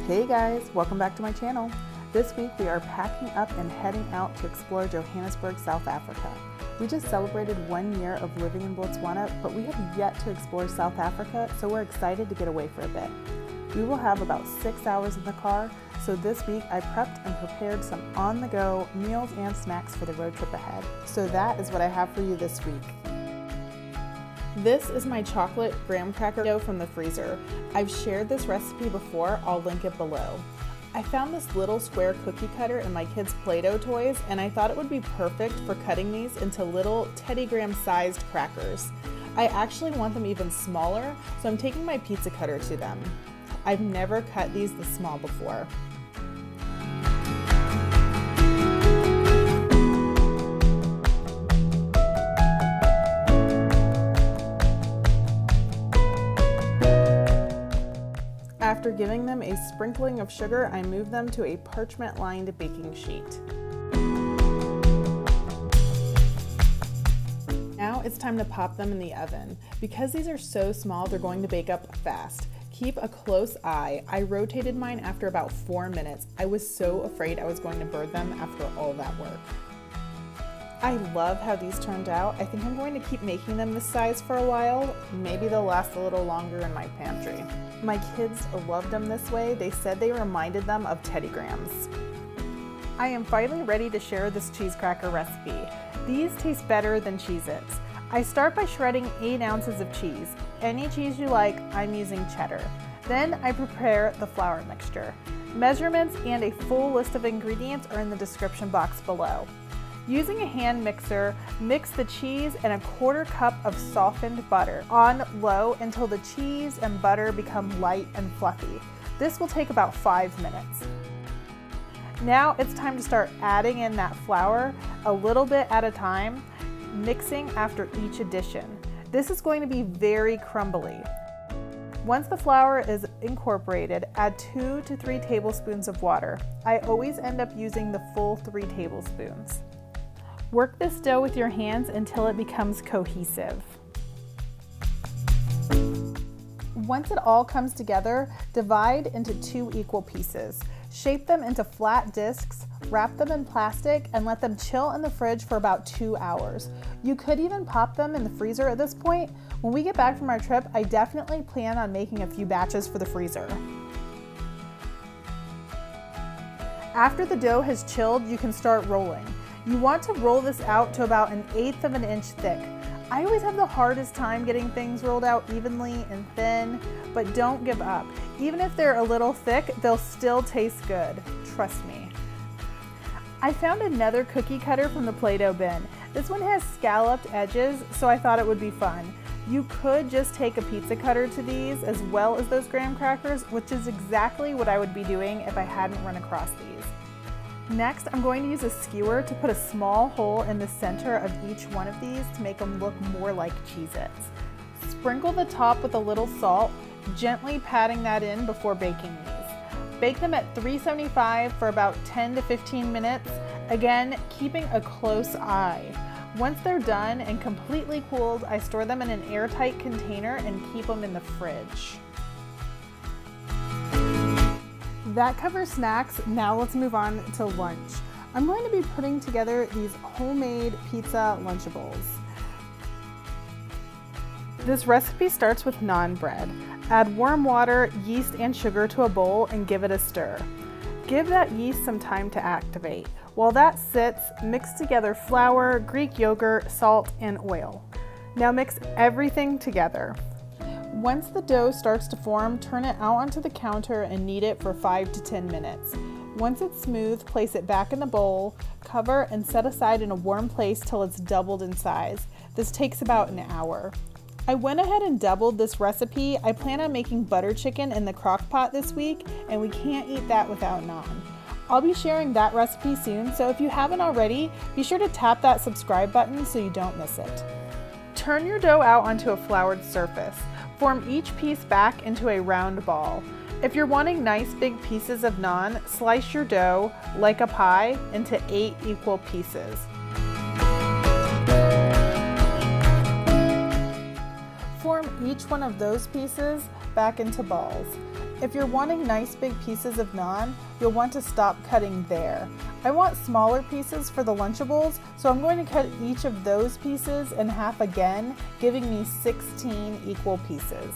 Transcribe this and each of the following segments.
Hey guys, welcome back to my channel. This week we are packing up and heading out to explore Johannesburg, South Africa. We just celebrated 1 year of living in Botswana, but we have yet to explore South Africa, so we're excited to get away for a bit. We will have about 6 hours in the car, so this week I prepped and prepared some on-the-go meals and snacks for the road trip ahead. So that is what I have for you this week. This is my chocolate graham cracker dough from the freezer. I've shared this recipe before, I'll link it below. I found this little square cookie cutter in my kids' Play-Doh toys, and I thought it would be perfect for cutting these into little Teddy Graham sized crackers. I actually want them even smaller, so I'm taking my pizza cutter to them. I've never cut these this small before. After giving them a sprinkling of sugar, I move them to a parchment-lined baking sheet. Now it's time to pop them in the oven. Because these are so small, they're going to bake up fast. Keep a close eye. I rotated mine after about 4 minutes. I was so afraid I was going to burn them after all that work. I love how these turned out. I think I'm going to keep making them this size for a while. Maybe they'll last a little longer in my pantry. My kids loved them this way. They said they reminded them of Teddy Grahams. I am finally ready to share this cheese cracker recipe. These taste better than Cheez-Its. I start by shredding 8 ounces of cheese. Any cheese you like, I'm using cheddar. Then I prepare the flour mixture. Measurements and a full list of ingredients are in the description box below. Using a hand mixer, mix the cheese and 1/4 cup of softened butter on low until the cheese and butter become light and fluffy. This will take about 5 minutes. Now it's time to start adding in that flour a little bit at a time, mixing after each addition. This is going to be very crumbly. Once the flour is incorporated, add 2 to 3 tablespoons of water. I always end up using the full 3 tablespoons. Work this dough with your hands until it becomes cohesive. Once it all comes together, divide into 2 equal pieces. Shape them into flat discs, wrap them in plastic, and let them chill in the fridge for about 2 hours. You could even pop them in the freezer at this point. When we get back from our trip, I definitely plan on making a few batches for the freezer. After the dough has chilled, you can start rolling. You want to roll this out to about 1/8 of an inch thick. I always have the hardest time getting things rolled out evenly and thin, but don't give up. Even if they're a little thick, they'll still taste good. Trust me. I found another cookie cutter from the Play-Doh bin. This one has scalloped edges, so I thought it would be fun. You could just take a pizza cutter to these as well as those graham crackers, which is exactly what I would be doing if I hadn't run across these. Next, I'm going to use a skewer to put a small hole in the center of each one of these to make them look more like Cheez-Its. Sprinkle the top with a little salt, gently patting that in before baking these. Bake them at 375 for about 10 to 15 minutes, again, keeping a close eye. Once they're done and completely cooled, I store them in an airtight container and keep them in the fridge. That covers snacks. Now let's move on to lunch. I'm going to be putting together these homemade pizza Lunchables. This recipe starts with naan bread. Add warm water, yeast, and sugar to a bowl and give it a stir. Give that yeast some time to activate. While that sits, mix together flour, Greek yogurt, salt, and oil. Now mix everything together. Once the dough starts to form, turn it out onto the counter and knead it for 5 to 10 minutes. Once it's smooth, place it back in the bowl, cover, and set aside in a warm place till it's doubled in size. This takes about an hour. I went ahead and doubled this recipe. I plan on making butter chicken in the crock pot this week, and we can't eat that without naan. I'll be sharing that recipe soon, so if you haven't already, be sure to tap that subscribe button so you don't miss it. Turn your dough out onto a floured surface. Form each piece back into a round ball. If you're wanting nice big pieces of naan, slice your dough, like a pie, into 8 equal pieces. Form each one of those pieces back into balls. If you're wanting nice big pieces of naan, you'll want to stop cutting there. I want smaller pieces for the Lunchables, so I'm going to cut each of those pieces in half again, giving me 16 equal pieces.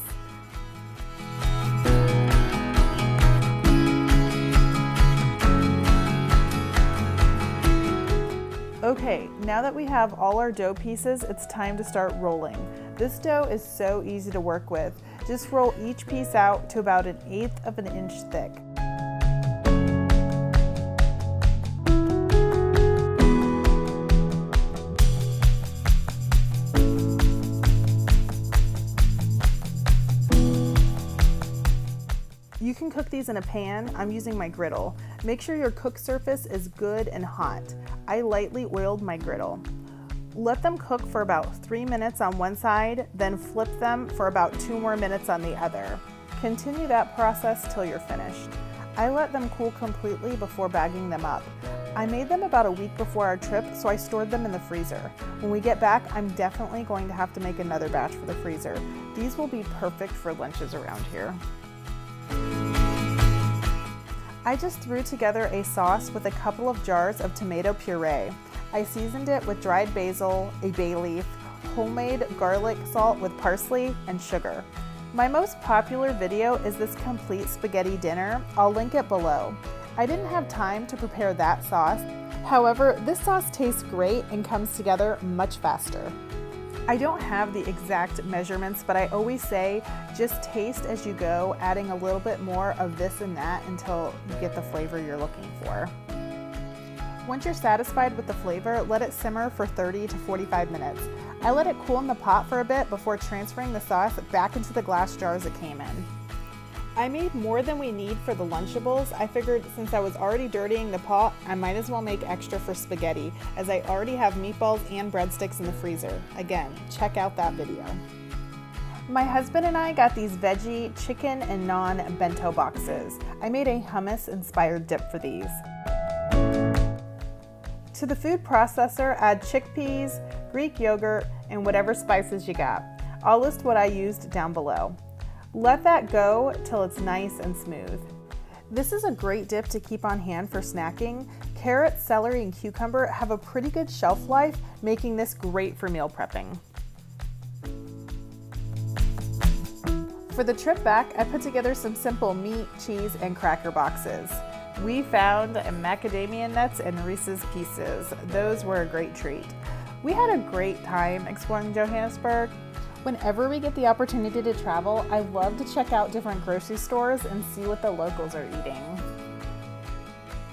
Okay, now that we have all our dough pieces, it's time to start rolling. This dough is so easy to work with. Just roll each piece out to about 1/8 of an inch thick. You can cook these in a pan. I'm using my griddle. Make sure your cook surface is good and hot. I lightly oiled my griddle. Let them cook for about 3 minutes on one side, then flip them for about 2 more minutes on the other. Continue that process till you're finished. I let them cool completely before bagging them up. I made them about a week before our trip, so I stored them in the freezer. When we get back, I'm definitely going to have to make another batch for the freezer. These will be perfect for lunches around here. I just threw together a sauce with a couple of jars of tomato puree. I seasoned it with dried basil, a bay leaf, homemade garlic salt with parsley, and sugar. My most popular video is this complete spaghetti dinner. I'll link it below. I didn't have time to prepare that sauce. However, this sauce tastes great and comes together much faster. I don't have the exact measurements, but I always say just taste as you go, adding a little bit more of this and that until you get the flavor you're looking for. Once you're satisfied with the flavor, let it simmer for 30 to 45 minutes. I let it cool in the pot for a bit before transferring the sauce back into the glass jars it came in. I made more than we need for the Lunchables. I figured since I was already dirtying the pot, I might as well make extra for spaghetti, as I already have meatballs and breadsticks in the freezer. Again, check out that video. My husband and I got these veggie, chicken, and naan bento boxes. I made a hummus-inspired dip for these. To the food processor, add chickpeas, Greek yogurt, and whatever spices you got. I'll list what I used down below. Let that go till it's nice and smooth. This is a great dip to keep on hand for snacking. Carrots, celery, and cucumber have a pretty good shelf life, making this great for meal prepping. For the trip back, I put together some simple meat, cheese, and cracker boxes. We found macadamia nuts and Reese's Pieces. Those were a great treat. We had a great time exploring Johannesburg. Whenever we get the opportunity to travel, I love to check out different grocery stores and see what the locals are eating.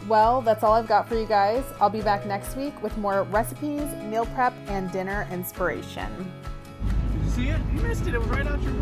Well, that's all I've got for you guys. I'll be back next week with more recipes, meal prep, and dinner inspiration. Did you see it? You missed it. It was right out your